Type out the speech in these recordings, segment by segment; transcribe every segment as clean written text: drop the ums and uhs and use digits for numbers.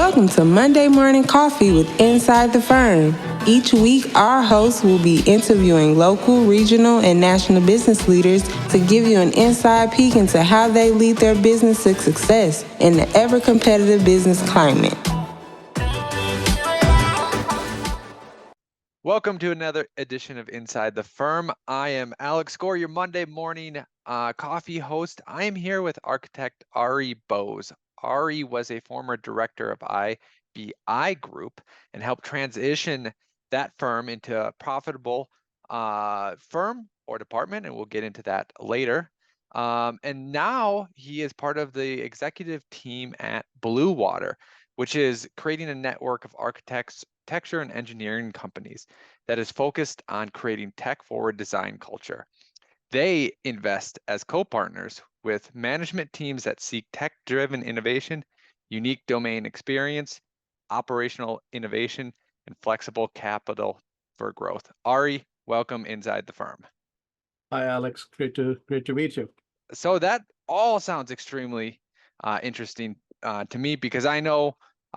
Welcome to Monday Morning Coffee with Inside the Firm. Each week, our hosts will be interviewing local, regional, and national business leaders to give you an inside peek into how they lead their business to success in the ever-competitive business climate. Welcome to another edition of Inside the Firm. I am Alex Gore, your Monday morning coffee host. I am here with architect Ari Bose. Ari was a former director of IBI Group and helped transition that firm into a profitable firm or department, and we'll get into that later. And now he is part of the executive team at Bluwatr, which is creating a network of architecture and engineering companies that is focused on creating tech-forward design culture. They invest as co-partners with management teams that seek tech-driven innovation, unique domain experience, operational innovation, and flexible capital for growth. Ari, welcome inside the firm. Hi, Alex. Great to meet you. So that all sounds extremely interesting to me, because I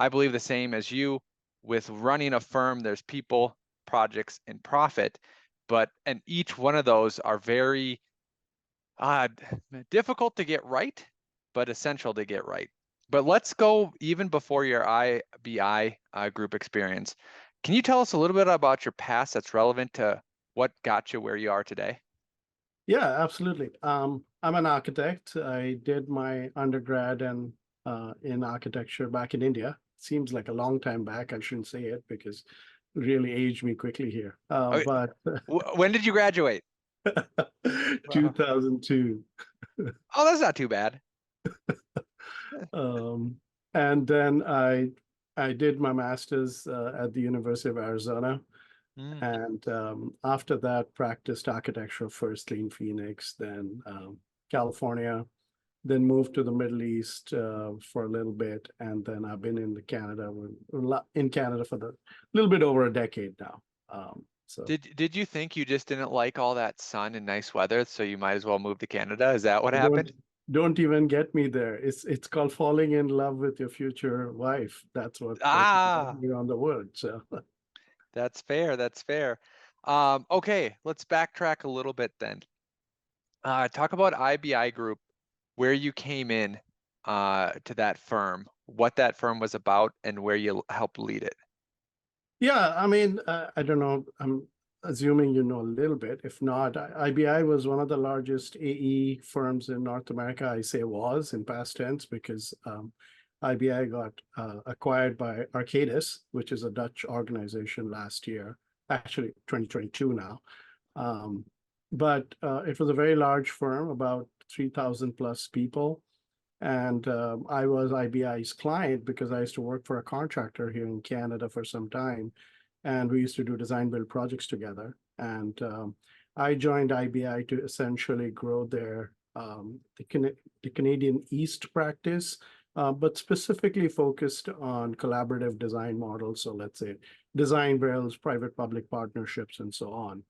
believe the same as you. With running a firm, there's people, projects, and profit, and each one of those are very difficult to get right, but essential to get right. But let's go even before your IBI group experience. Can you tell us a little bit about your past that's relevant to what got you where you are today? Yeah, absolutely. I'm an architect. I did my undergrad in architecture back in India. Seems like a long time back. I shouldn't say it because it really aged me quickly here. Okay. But when did you graduate? 2002. Oh, that's not too bad. And then I did my master's at the University of Arizona. And after that, practiced architecture firstly in Phoenix, then California, then moved to the Middle East for a little bit, and then I've been in Canada for a little bit over a decade now. So did you think you just didn't like all that sun and nice weather, so you might as well move to Canada? Is that what happened? Don't even get me there. It's called falling in love with your future wife. That's what around the world. So that's fair. That's fair. Okay, let's backtrack a little bit then. Talk about IBI Group, where you came in to that firm, what that firm was about, and where you helped lead it. Yeah, I mean, I don't know. I'm assuming you know a little bit. If not, IBI was one of the largest AE firms in North America. I say was in past tense because IBI got acquired by Arcadis, which is a Dutch organization last year, actually 2022 now. But it was a very large firm, about 3,000 plus people. And I was IBI's client because I used to work for a contractor here in Canada for some time. And we used to do design build projects together. And I joined IBI to essentially grow their the Canadian East practice, but specifically focused on collaborative design models. So let's say design builds, private-public partnerships, and so on.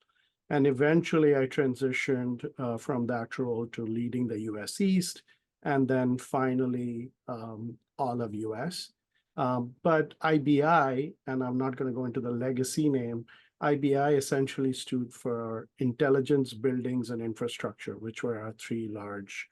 And eventually I transitioned from that role to leading the US East, and then finally all of US. But IBI, and I'm not going to go into the legacy name, IBI essentially stood for Intelligence, Buildings, and Infrastructure, which were our three large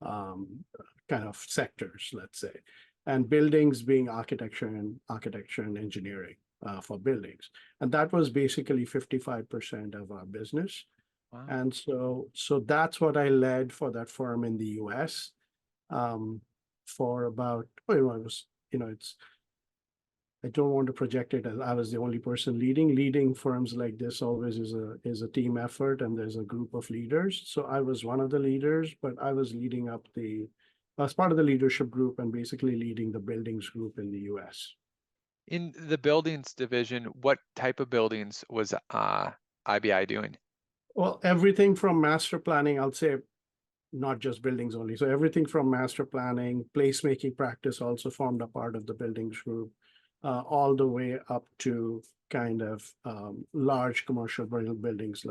kind of sectors, let's say. And buildings being architecture and engineering for buildings. And that was basically 55% of our business. Wow. And so that's what I led for that firm in the US. For about, I don't want to project it as I was the only person leading firms like this always is a team effort, and there's a group of leaders. So I was one of the leaders, but I was leading up as part of the leadership group and basically leading the buildings group in the US. In the buildings division, what type of buildings was IBI doing? Well, everything from master planning, I'll say, not just buildings only. So everything from master planning, placemaking practice also formed a part of the buildings group, all the way up to kind of large commercial buildings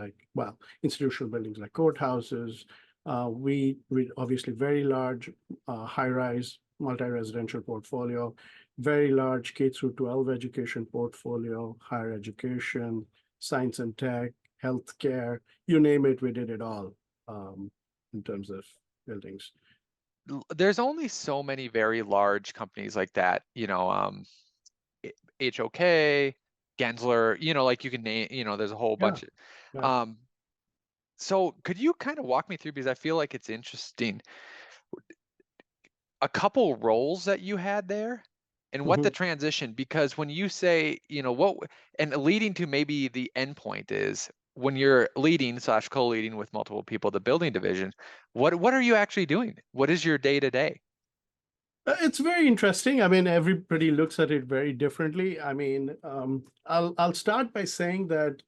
institutional buildings like courthouses. We obviously very large high-rise multi-residential portfolio. very large K through 12 education portfolio, higher education, science and tech, healthcare, you name it, we did it all in terms of buildings. There's only so many very large companies like that, HOK, Gensler, like you can name, there's a whole bunch. Yeah. So could you kind of walk me through, because I feel like it's interesting, a couple roles that you had there and what the transition, because when you say, what, and leading to maybe the endpoint is when you're leading / co-leading with multiple people, the building division, what are you actually doing? What is your day to day? It's very interesting. I mean, everybody looks at it very differently. I mean, I'll start by saying that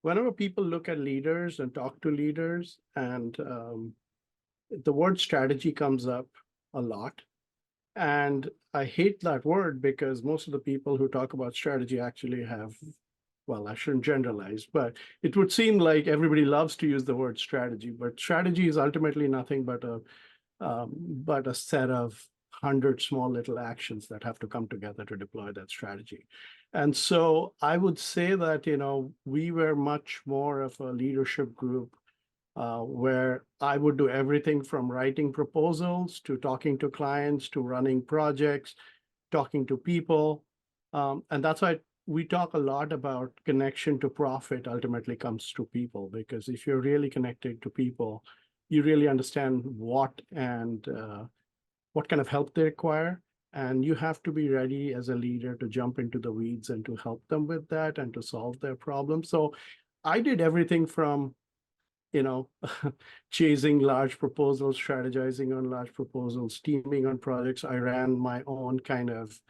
whenever people look at leaders and talk to leaders, and the word strategy comes up a lot. And I hate that word because most of the people who talk about strategy actually have, well, I shouldn't generalize, but it would seem like everybody loves to use the word strategy, but strategy is ultimately nothing but a set of 100 small little actions that have to come together to deploy that strategy. And so I would say that, we were much more of a leadership group where I would do everything from writing proposals to talking to clients to running projects, talking to people. And that's why we talk a lot about connection to profit ultimately comes to people, because if you're really connected to people, you really understand what kind of help they require. And you have to be ready as a leader to jump into the weeds and to help them with that and to solve their problems. So I did everything from chasing large proposals, strategizing on large proposals, teaming on projects. I ran my own kind of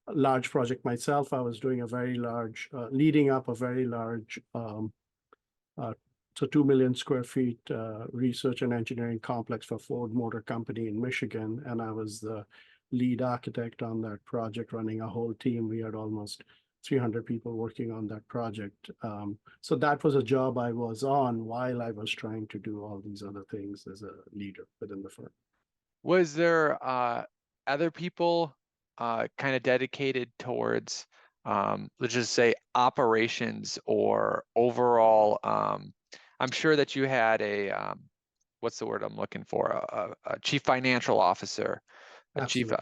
large project myself. I was doing a very large, leading up a very large, so 2 million square feet research and engineering complex for Ford Motor Company in Michigan. And I was the lead architect on that project, running a whole team. We had almost 300 people working on that project. So that was a job I was on while I was trying to do all these other things as a leader within the firm. Was there other people kind of dedicated towards, let's just say, operations or overall? I'm sure that you had a, what's the word I'm looking for? A chief financial officer, a Absolutely.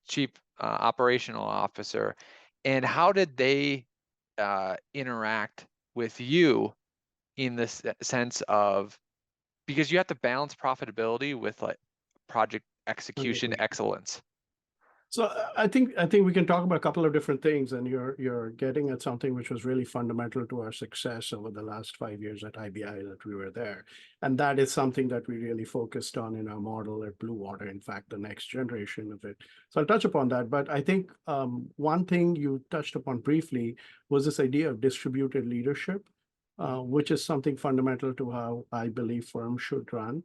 chief operational officer. And how did they interact with you in this sense of, because you have to balance profitability with like project execution 100%. excellence? So I think we can talk about a couple of different things, and you're getting at something which was really fundamental to our success over the last 5 years at IBI that we were there, and that is something that we really focused on in our model at Bluwatr. In fact, the next generation of it. So I'll touch upon that, but I think one thing you touched upon briefly was this idea of distributed leadership, which is something fundamental to how I believe firms should run.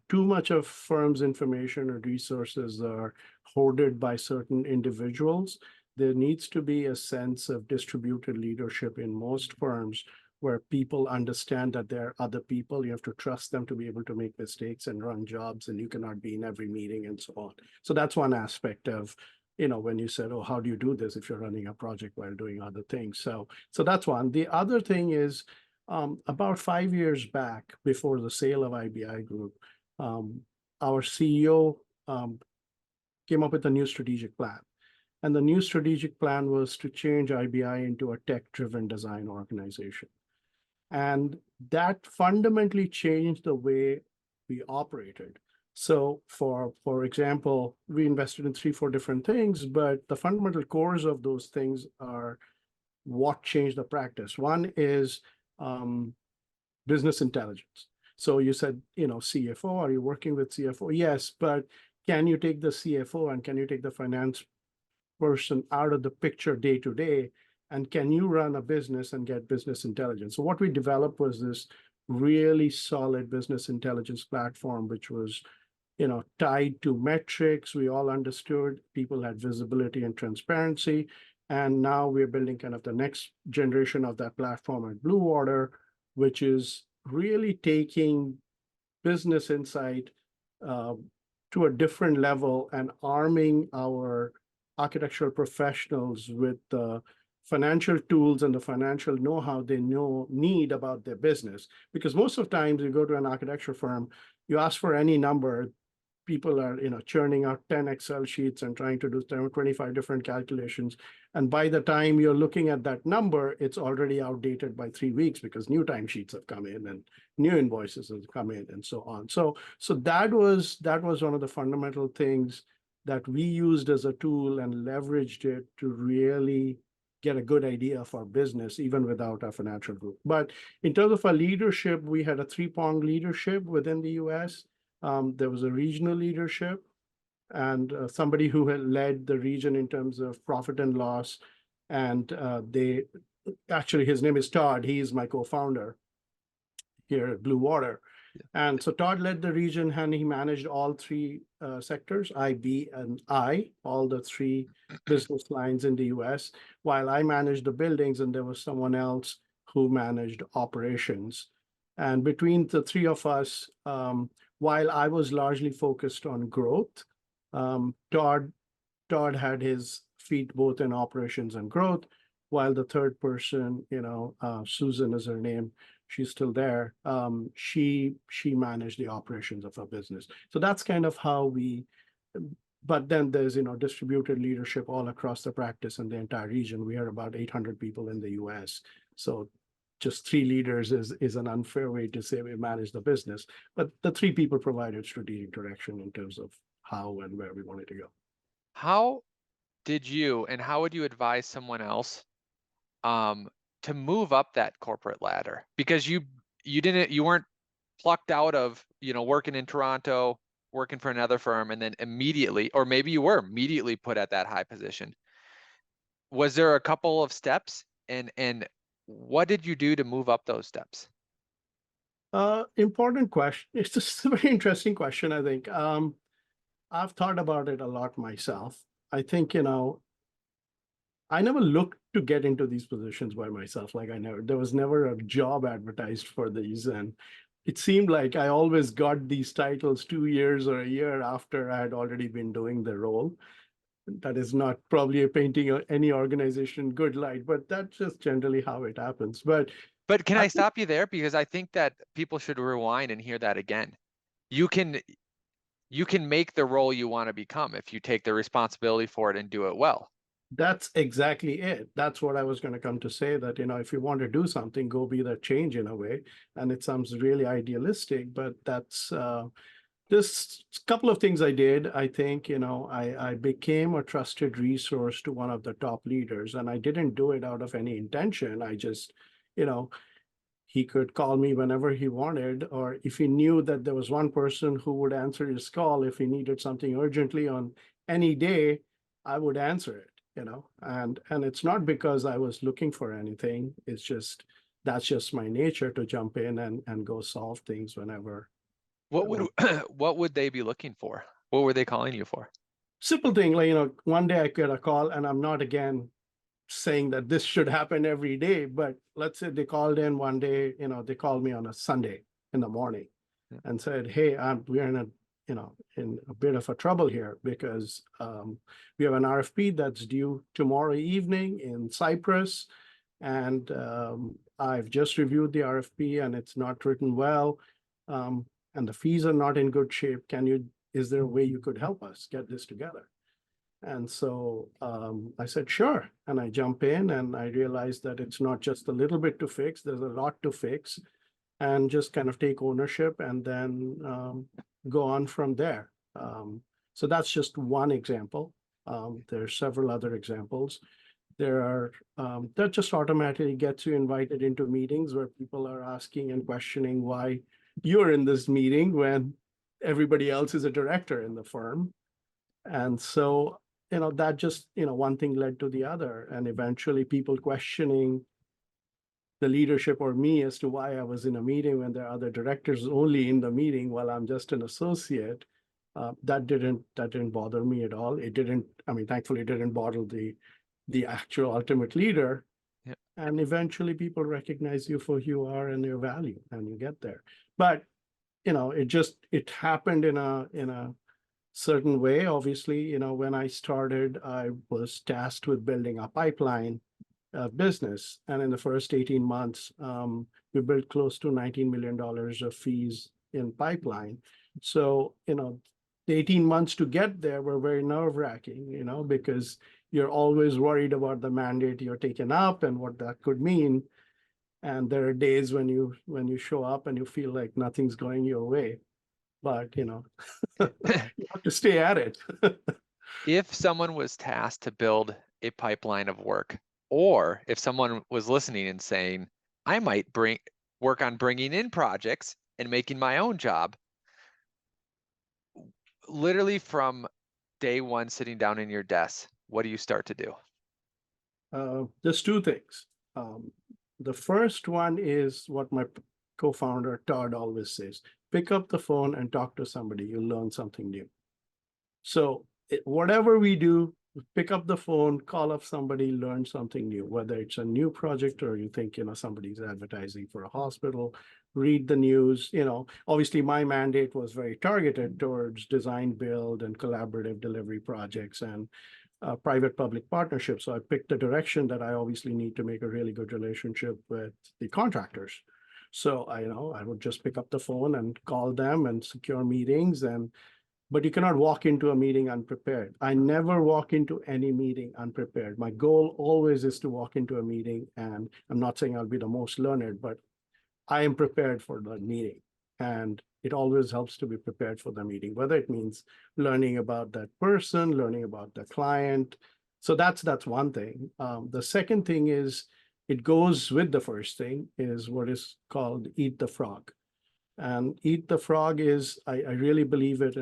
Too much of firms' information or resources are hoarded by certain individuals. There needs to be a sense of distributed leadership in most firms where people understand that there are other people. You have to trust them to be able to make mistakes and run jobs, and you cannot be in every meeting and so on. So that's one aspect of, when you said, oh, how do you do this if you're running a project while doing other things? So that's one. The other thing is, about 5 years back, before the sale of IBI Group, our CEO came up with a new strategic plan. And the new strategic plan was to change IBI into a tech-driven design organization. And that fundamentally changed the way we operated. So for example, we invested in 3-4 different things, but the fundamental cores of those things are what changed the practice. One is business intelligence. So you said, CFO, are you working with CFO? Yes, but can you take the CFO and can you take the finance person out of the picture day to day? And can you run a business and get business intelligence? So what we developed was this really solid business intelligence platform, which was, tied to metrics. We all understood, people had visibility and transparency. And now we're building kind of the next generation of that platform at Bluwatr, which is really taking business insight to a different level and arming our architectural professionals with the financial tools and the financial know-how they need about their business. Because most of the times you go to an architecture firm, you ask for any number, people are churning out 10 Excel sheets and trying to do 25 different calculations. And by the time you're looking at that number, it's already outdated by 3 weeks because new timesheets have come in and new invoices have come in and so on. So that was one of the fundamental things that we used as a tool and leveraged it to really get a good idea of our business, even without our financial group. But in terms of our leadership, we had a three-pronged leadership within the US. There was a regional leadership and somebody who had led the region in terms of profit and loss. And actually, his name is Todd. He is my co-founder here at Bluwatr. And so Todd led the region and he managed all three sectors, I, B, and I, all the three business lines in the US, while I managed the buildings and there was someone else who managed operations. And between the three of us, while I was largely focused on growth, Todd had his feet both in operations and growth, while the third person, Susan is her name, she's still there. She managed the operations of our business. So that's kind of how but then there's, distributed leadership all across the practice in the entire region. We are about 800 people in the US. So just three leaders is an unfair way to say we manage the business, but the three people provided strategic direction in terms of how and where we wanted to go. How did you, and how would you advise someone else to move up that corporate ladder? Because you weren't plucked out of, working in Toronto, working for another firm, and then immediately, or maybe you were immediately put at that high position. Was there a couple of steps, and what did you do to move up those steps? Important question. It's just a very interesting question, I think. I've thought about it a lot myself. I think, I never looked to get into these positions by myself. There was never a job advertised for these. And it seemed like I always got these titles 2 years or a year after I had already been doing the role. That is not probably a painting any organization good light, but that's just generally how it happens. But can I stop you there? Because I think that people should rewind and hear that again. You can make the role you want to become if you take the responsibility for it and do it well. That's exactly it. That's what I was going to come to say, that, if you want to do something, go be that change in a way. And it sounds really idealistic, but that's just a couple of things I did. I think, I became a trusted resource to one of the top leaders, and I didn't do it out of any intention. I just, he could call me whenever he wanted, or if he knew that there was one person who would answer his call, if he needed something urgently on any day, I would answer it. And it's not because I was looking for anything. It's just, that's just my nature to jump in and go solve things whenever. What would they be looking for? What were they calling you for? Simple thing, like, one day I get a call, and I'm not again saying that this should happen every day, but let's say they called in one day, they called me on a Sunday in the morning and said, hey, we're in a bit of a trouble here because we have an RFP that's due tomorrow evening in Cyprus. And I've just reviewed the RFP and it's not written well. And the fees are not in good shape. Is there a way you could help us get this together? And so I said, sure. And I jump in and I realized that it's not just a little bit to fix, there's a lot to fix, and just kind of take ownership and then go on from there. So that's just one example. There are several other examples. That just automatically gets you invited into meetings where people are asking and questioning why you're in this meeting when everybody else is a director in the firm. And so, that just, one thing led to the other, and eventually people questioning the leadership or me as to why I was in a meeting when there are other directors only in the meeting while I'm just an associate. That didn't bother me at all. Thankfully it didn't bother the actual ultimate leader. Yeah. And eventually people recognize you for who you are and your value, and you get there. But it happened in a certain way. Obviously, when I started, I was tasked with building a pipeline business. And in the first 18 months, we built close to $19 million of fees in pipeline. So, the 18 months to get there were very nerve-wracking, because you're always worried about the mandate you're taking up and what that could mean. And there are days when you show up and you feel like nothing's going your way, but you have to stay at it. If someone was tasked to build a pipeline of work, or if someone was listening and saying, I might work on bringing in projects and making my own job, literally from day one, sitting down in your desk, what do you start to do? There's two things. The first one is what my co-founder Todd always says: pick up the phone and talk to somebody. You'll learn something new. So whatever we do, pick up the phone, call up somebody, learn something new, whether it's a new project or you think, somebody's advertising for a hospital, read the news. Obviously my mandate was very targeted towards design, build, and collaborative delivery projects and private-public partnerships. So I picked the direction that I obviously need to make a really good relationship with the contractors. So I would just pick up the phone and call them and secure meetings. But you cannot walk into a meeting unprepared. I never walk into any meeting unprepared. My goal always is to walk into a meeting, and I'm not saying I'll be the most learned, but I am prepared for the meeting. And it always helps to be prepared for the meeting, whether it means learning about that person, learning about the client. So that's one thing. The second thing is, it goes with the first thing, is what is called eat the frog. And eat the frog is, I really believe it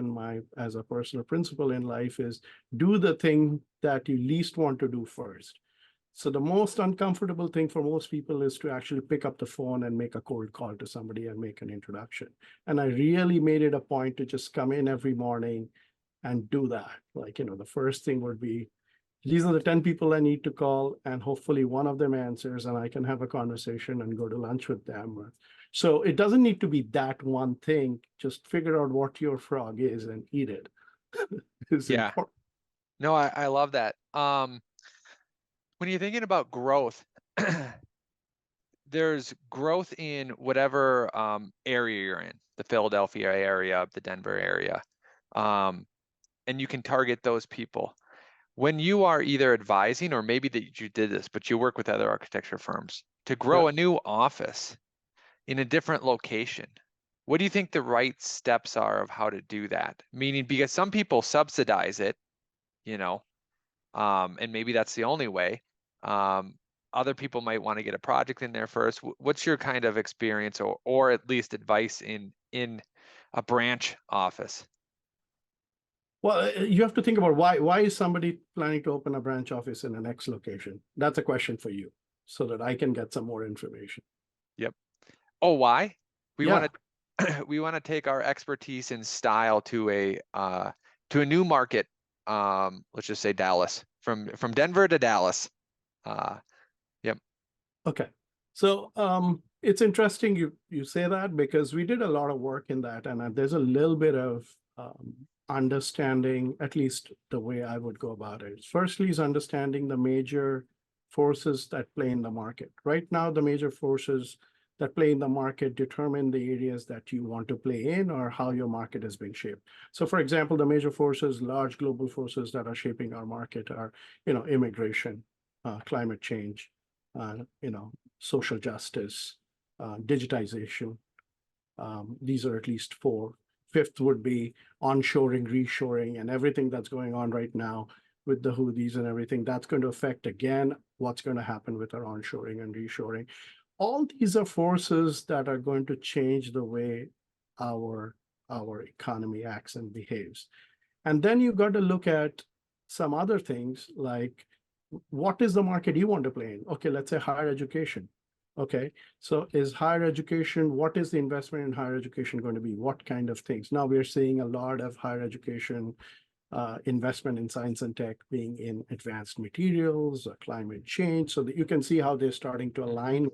as a personal principle in life, is do the thing that you least want to do first. So the most uncomfortable thing for most people is to actually pick up the phone and make a cold call to somebody and make an introduction. And I really made it a point to just come in every morning and do that. Like, the first thing would be, these are the 10 people I need to call, and hopefully one of them answers and I can have a conversation and go to lunch with them. So it doesn't need to be that one thing. Just figure out what your frog is and eat it. Yeah. Important. No, I love that. When you're thinking about growth, there's growth in whatever area you're in, the Philadelphia area, the Denver area, and you can target those people. When you are either advising, or maybe that you did this, but you work with other architecture firms to grow a new office in a different location, what do you think the right steps are of how to do that? Meaning, because some people subsidize it, and maybe that's the only way. Other people might want to get a project in there first. What's your kind of experience or at least advice in a branch office? Well, you have to think about why is somebody planning to open a branch office in the next location? That's a question for you, so that I can get some more information. Yep. Oh, why? We Yeah. want to take our expertise in style to a new market. Let's just say Dallas, from Denver to Dallas. Yep. Okay. So it's interesting you say that, because we did a lot of work in that, and there's a little bit of understanding, at least the way I would go about it. Firstly is understanding the major forces that play in the market. Right now, the major forces that play in the market determine the areas that you want to play in or how your market is being shaped. So for example, the major forces, large global forces that are shaping our market are, immigration, climate change, social justice, digitization. These are at least four. Fifth would be onshoring, reshoring, and everything that's going on right now with the Houthis and everything. That's going to affect, again, what's going to happen with our onshoring and reshoring. All these are forces that are going to change the way our economy acts and behaves. And then you've got to look at some other things, like, what is the market you want to play in? Okay, let's say higher education. Okay, so is higher education, what is the investment in higher education going to be? What kind of things? Now we're seeing a lot of higher education investment in science and tech being in advanced materials, climate change, so that you can see how they're starting to align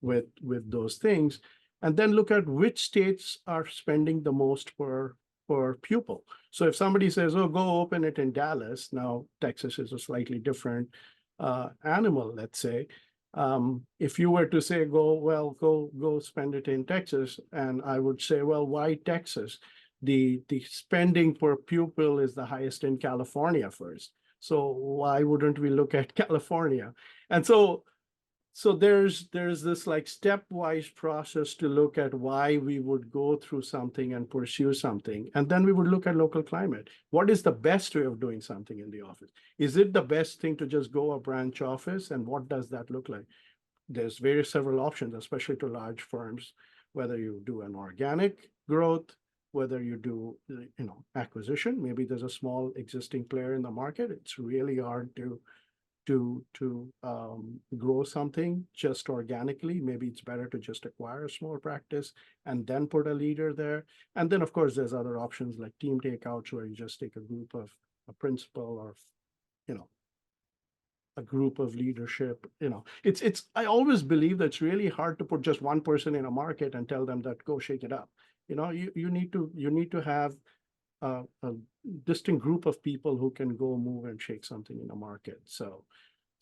with those things. And then look at which states are spending the most per per pupil. So if somebody says, oh, go open it in Dallas, now Texas is a slightly different animal, let's say. If you were to say, go spend it in Texas, and I would say, well, why Texas? The spending per pupil is the highest in California first. So why wouldn't we look at California? And so there's this like stepwise process to look at why we would go through something and pursue something. And then we would look at local climate. What is the best way of doing something in the office? Is it the best thing to just go a branch office? And what does that look like? There's several options, especially to large firms, whether you do an organic growth, whether you do, acquisition. Maybe there's a small existing player in the market. It's really hard to grow something just organically. Maybe it's better to just acquire a small practice and then put a leader there. And then, of course, there's other options like team takeouts, where you just take a group of a principal or, a group of leadership. I always believe that it's really hard to put just one person in a market and tell them that go shake it up. You need to have a distinct group of people who can go move and shake something in a market. So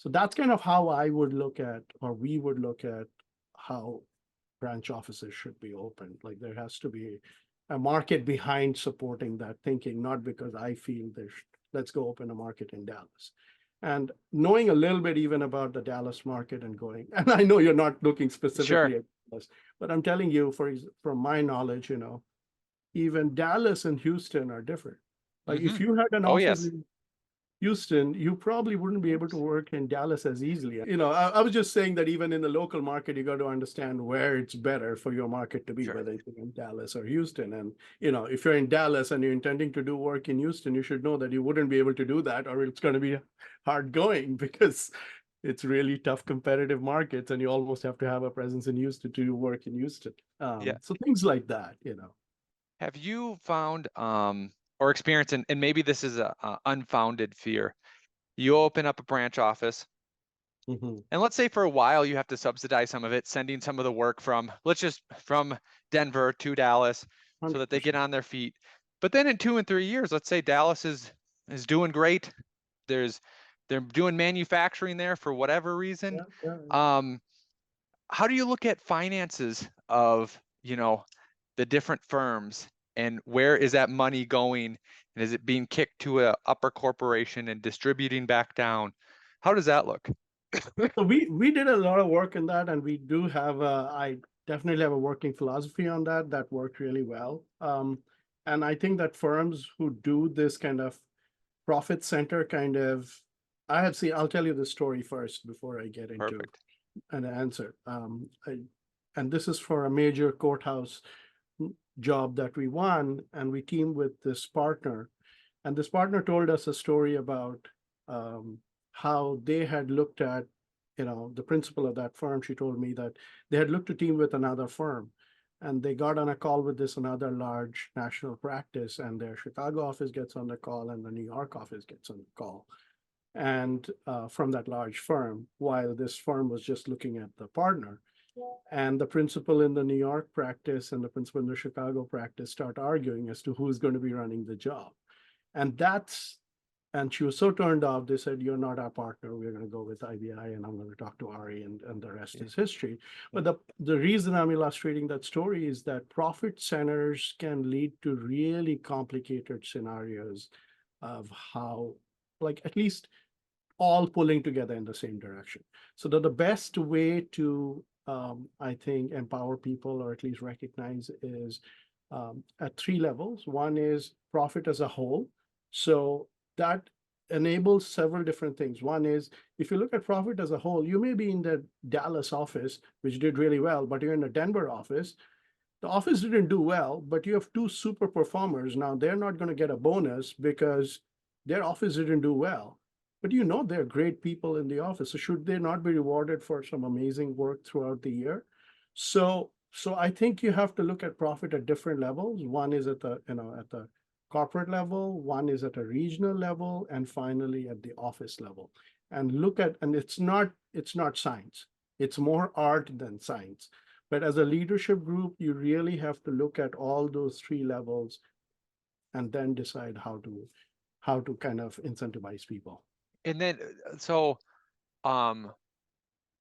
that's kind of how I would look at, or we would look at, how branch offices should be opened. Like there has to be a market behind supporting that thinking, not because I feel let's go open a market in Dallas. And knowing a little bit even about the Dallas market and and I know you're not looking specifically at Dallas, but I'm telling you, from my knowledge, even Dallas and Houston are different. Like if you had an office in Houston, you probably wouldn't be able to work in Dallas as easily. I was just saying that even in the local market, you got to understand where it's better for your market to be, whether it's in Dallas or Houston. And, if you're in Dallas and you're intending to do work in Houston, you should know that you wouldn't be able to do that, or it's going to be hard going, because it's really tough competitive markets, and you almost have to have a presence in Houston to do work in Houston. So things like that, Have you found or experienced, and maybe this is a unfounded fear, you open up a branch office, and let's say for a while you have to subsidize some of it, sending some of the work from Denver to Dallas, so that they get on their feet. But then in 2 and 3 years, let's say Dallas is doing great. They're doing manufacturing there for whatever reason. How do you look at finances of, the different firms, and where is that money going? And is it being kicked to a upper corporation and distributing back down? How does that look? So we did a lot of work in that, and we do have I definitely have a working philosophy on that worked really well. And I think that firms who do this kind of profit center I'll tell you the story first before I get into an answer. And this is for a major courthouse job that we won, and we teamed with this partner. And this partner told us a story about how they had looked at, the principal of that firm. She told me that they had looked to team with another firm, and they got on a call with this another large national practice, and their Chicago office gets on the call and the New York office gets on the call. And from that large firm, while this firm was just looking at the partner. And the principal in the New York practice and the principal in the Chicago practice start arguing as to who's going to be running the job. And she was so turned off, they said, you're not our partner. We're going to go with IBI, and I'm going to talk to Ari, and the rest is history. But the reason I'm illustrating that story is that profit centers can lead to really complicated scenarios of how, like, at least all pulling together in the same direction. So that the best way to I think empower people, or at least recognize, is at 3 levels. One is profit as a whole. So that enables several different things. One is, if you look at profit as a whole, you may be in the Dallas office, which did really well, but you're in the Denver office. The office didn't do well, but you have 2 super performers. Now they're not going to get a bonus because their office didn't do well. But they're great people in the office. So should they not be rewarded for some amazing work throughout the year? So I think you have to look at profit at different levels. One is at the corporate level, one is at a regional level, and finally at the office level. And it's not science. It's more art than science. But as a leadership group, you really have to look at all those 3 levels and then decide how to kind of incentivize people. And then, so,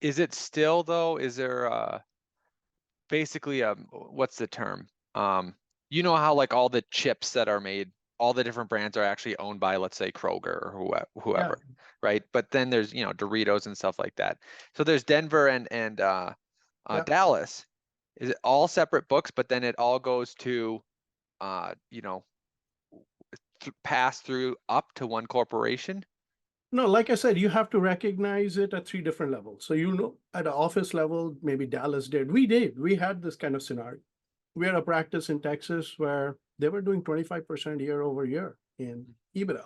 is it still though, is there basically, what's the term? You know how like all the chips that are made, all the different brands are actually owned by, let's say, Kroger or whoever, right? But then there's, Doritos and stuff like that. So there's Denver and Yeah. Dallas. Is it all separate books, but then it all goes to, pass through up to one corporation? No, like I said, you have to recognize it at three different levels. So, at an office level, maybe Dallas did. We had this kind of scenario. We had a practice in Texas where they were doing 25% year over year in EBITDA.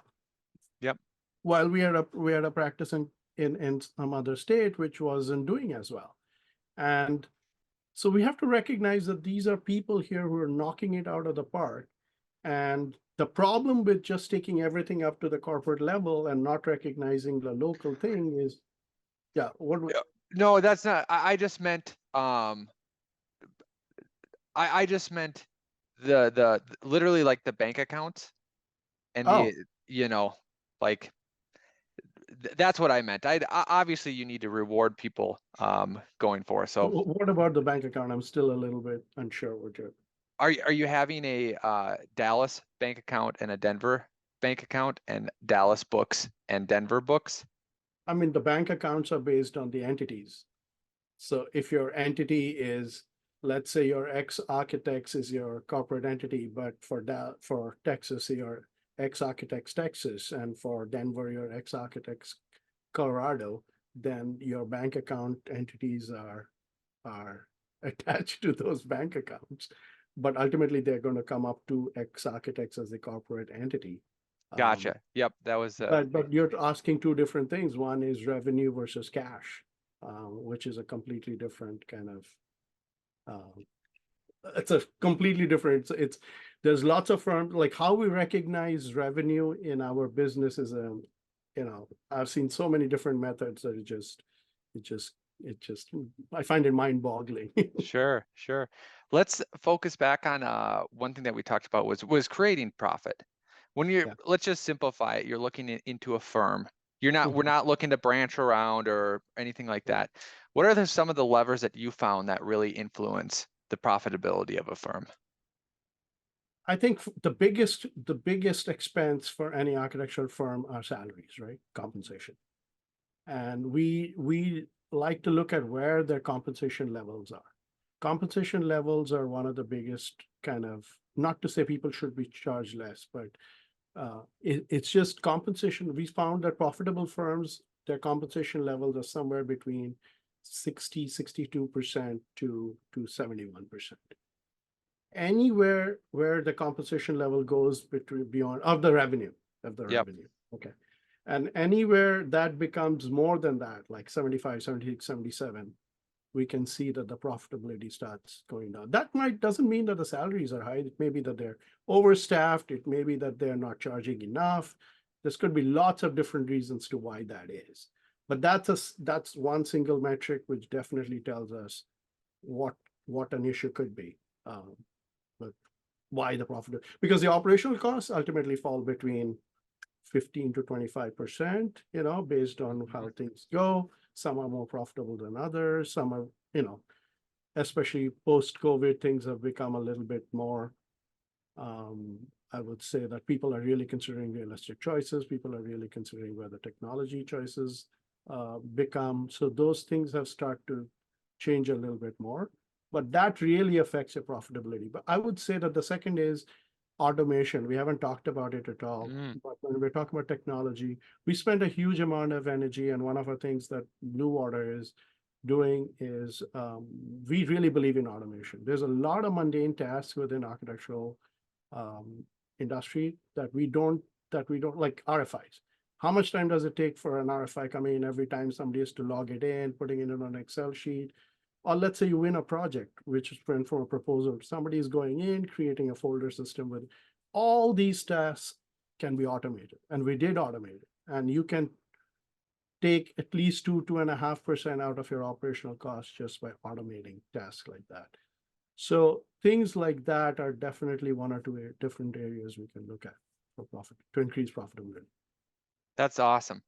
Yep. While we had a practice in some other state which wasn't doing as well. And so we have to recognize that these are people here who are knocking it out of the park. And the problem with just taking everything up to the corporate level and not recognizing the local thing is, no, that's not. I just meant I just meant the literally like the bank accounts and like that's what I meant. Obviously you need to reward people going for. So what about the bank account? I'm still a little bit unsure what you're. Are you having a Dallas bank account and a Denver bank account and Dallas books and Denver books? I mean, the bank accounts are based on the entities. So if your entity is, let's say your ex-architects is your corporate entity, but for Texas, your ex-architects Texas, and for Denver, your ex-architects Colorado, then your bank account entities are attached to those bank accounts. But ultimately, they're going to come up to ex-architects as the corporate entity. Gotcha. Yep, that was. But you're asking two different things. One is revenue versus cash, which is a completely different kind of. It's a completely different. There's lots of firms, like how we recognize revenue in our business is I've seen so many different methods that it just I find it mind-boggling. Sure. Let's focus back on one thing that we talked about was creating profit. When let's just simplify it. You're looking into a firm. We're not looking to branch around or anything like that. What are some of the levers that you found that really influence the profitability of a firm? I think the biggest expense for any architectural firm are salaries, right? Compensation. And we like to look at where their compensation levels are. Compensation levels are one of the biggest kind of, not to say people should be charged less, but it's just compensation. We found that profitable firms, their compensation levels are somewhere between 62% to 71%. Anywhere where the compensation level goes beyond of the revenue. Okay. And anywhere that becomes more than that, like 75, 76, 77, we can see that the profitability starts going down. That doesn't mean that the salaries are high. It may be that they're overstaffed. It may be that they're not charging enough. There's could be lots of different reasons to why that is. But that's one single metric which definitely tells us what an issue could be. But why the profit? Because the operational costs ultimately fall between 15 to 25%, based on how things go. Some are more profitable than others. Some are, especially post-COVID, things have become a little bit more, I would say that people are really considering real estate choices. People are really considering where the technology choices become. So those things have started to change a little bit more, but that really affects your profitability. But I would say that the second is automation. We haven't talked about it at all, but when we're talking about technology, we spend a huge amount of energy. And one of the things that Bluwatr is doing is we really believe in automation. There's a lot of mundane tasks within architectural industry that we don't like RFIs. How much time does it take for an RFI coming in every time somebody has to log it in, putting it in an Excel sheet? Or let's say you win a project, which is from a proposal. Somebody is going in, creating a folder system with all these tasks can be automated. And we did automate it. And you can take at least 2.5% out of your operational costs just by automating tasks like that. So things like that are definitely one or two different areas we can look at for profit to increase profitability. That's awesome.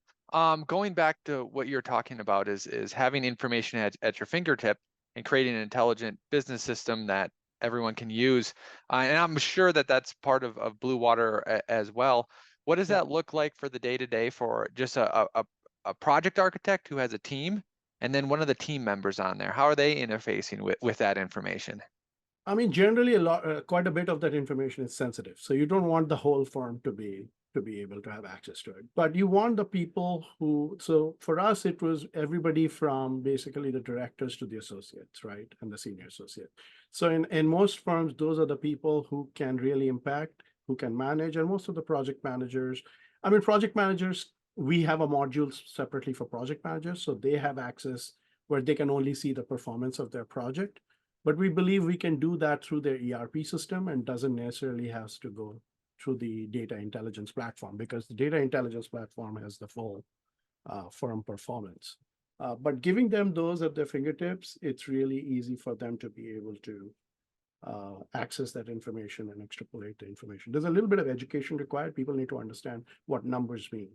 Going back to what you're talking about is having information at your fingertip and creating an intelligent business system that everyone can use. And I'm sure that that's part of Bluwatr as well. What does Yeah. that look like for the day-to-day for just a project architect who has a team and then one of the team members on there? How are they interfacing with that information? I mean, generally, quite a bit of that information is sensitive. So you don't want the whole firm to be able to have access to it. But you want the people who. So for us, it was everybody from basically the directors to the associates, right, and the senior associate. So in most firms, those are the people who can really impact, who can manage, and most of the project managers. I mean, project managers. We have a module separately for project managers, so they have access where they can only see the performance of their project. But we believe we can do that through their ERP system and doesn't necessarily have to go through the data intelligence platform, because the data intelligence platform has the full firm performance. But giving them those at their fingertips, it's really easy for them to be able to access that information and extrapolate the information. There's a little bit of education required. People need to understand what numbers mean.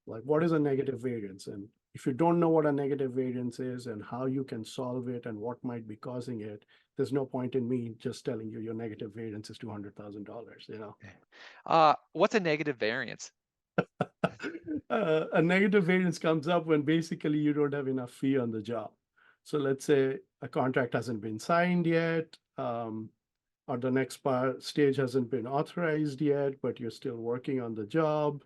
Like, what is a negative variance? And if you don't know what a negative variance is and how you can solve it and what might be causing it, there's no point in me just telling you your negative variance is $200,000, you know? What's a negative variance? A negative variance comes up when basically you don't have enough fee on the job. So let's say a contract hasn't been signed yet, or the next stage hasn't been authorized yet, but you're still working on the job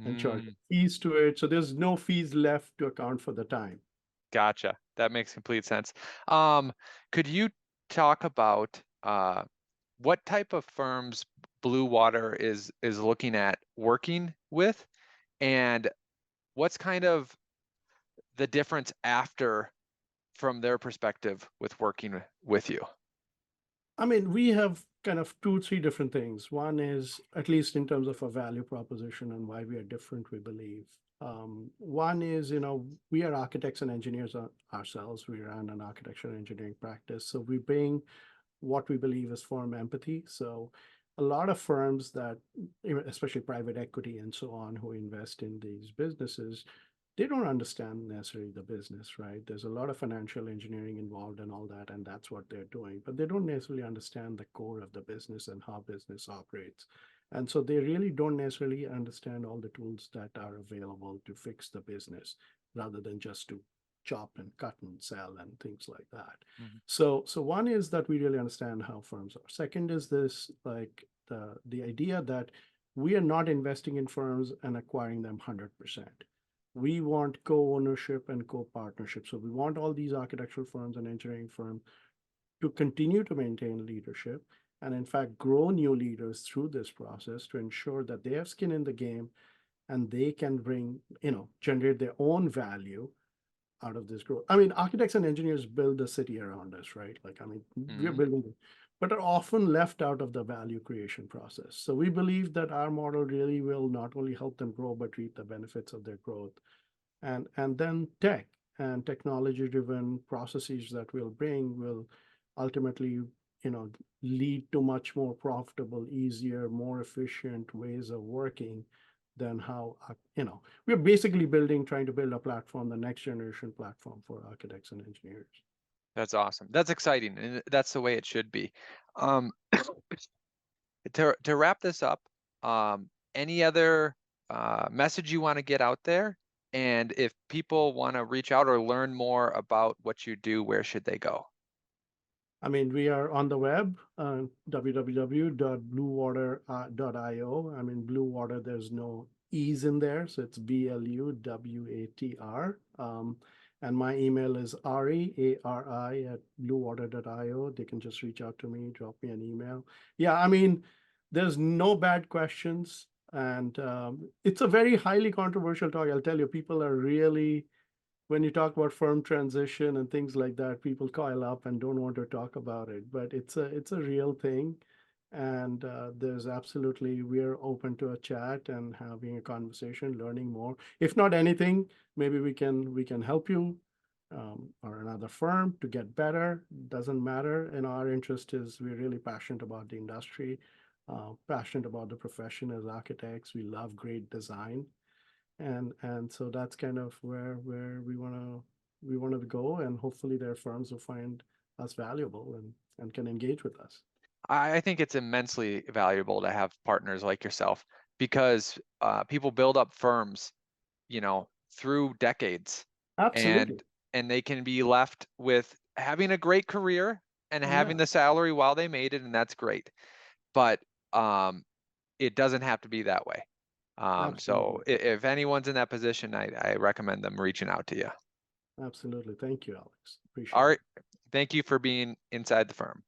and charging fees to it. So there's no fees left to account for the time. Gotcha. That makes complete sense. Could you talk about what type of firms Bluwatr is looking at working with, and what's kind of the difference after from their perspective with working with you? I mean, we have kind of two, three different things. One is, at least in terms of a value proposition and why we are different, we believe. One is, we are architects and engineers ourselves. We run an architecture and engineering practice. So we bring what we believe is firm empathy. So a lot of firms that, especially private equity and so on, who invest in these businesses, they don't understand necessarily the business, right? There's a lot of financial engineering involved and all that, and that's what they're doing. But they don't necessarily understand the core of the business and how business operates. And so they really don't necessarily understand all the tools that are available to fix the business, rather than just to chop and cut and sell and things like that. Mhm. So one is that we really understand how firms are. Second is this, like the idea that we are not investing in firms and acquiring them 100%. We want co-ownership and co-partnership. So we want all these architectural firms and engineering firms to continue to maintain leadership and in fact grow new leaders through this process to ensure that they have skin in the game and they can bring, generate their own value out of this growth. I mean, architects and engineers build the city around us, right? Like, I mean, we're building it, but are often left out of the value creation process. So we believe that our model really will not only help them grow, but reap the benefits of their growth. And then tech and technology-driven processes that we'll bring will ultimately, lead to much more profitable, easier, more efficient ways of working than how, we're basically trying to build a platform, the next generation platform for architects and engineers. That's awesome. That's exciting, and that's the way it should be. To wrap this up, any other message you want to get out there? And if people want to reach out or learn more about what you do, where should they go? I mean, we are on the web, www.bluwatr.io. I mean, Bluwatr, there's no E's in there, so it's BLUWATR. And my email is Ari, A-R-I, @bluwatr.io. They can just reach out to me, drop me an email. Yeah, I mean, there's no bad questions. And it's a very highly controversial talk. I'll tell you, people are really, when you talk about firm transition and things like that, people coil up and don't want to talk about it. But it's a real thing, and there's absolutely, we're open to a chat and having a conversation, learning more. If not anything, maybe we can help you or another firm to get better. Doesn't matter. And our interest is we're really passionate about the industry, passionate about the profession as architects. We love great design, and so that's kind of where we wanted to go, and hopefully their firms will find us valuable and can engage with us. I think it's immensely valuable to have partners like yourself because people build up firms, you know, through decades, Absolutely. and they can be left with having a great career and having Yeah, the salary while they made it, and that's great. But it doesn't have to be that way. So absolutely. if anyone's in that position, I recommend them reaching out to you. Absolutely. Thank you, Alex. All Appreciate right. it. Thank you for being inside the firm.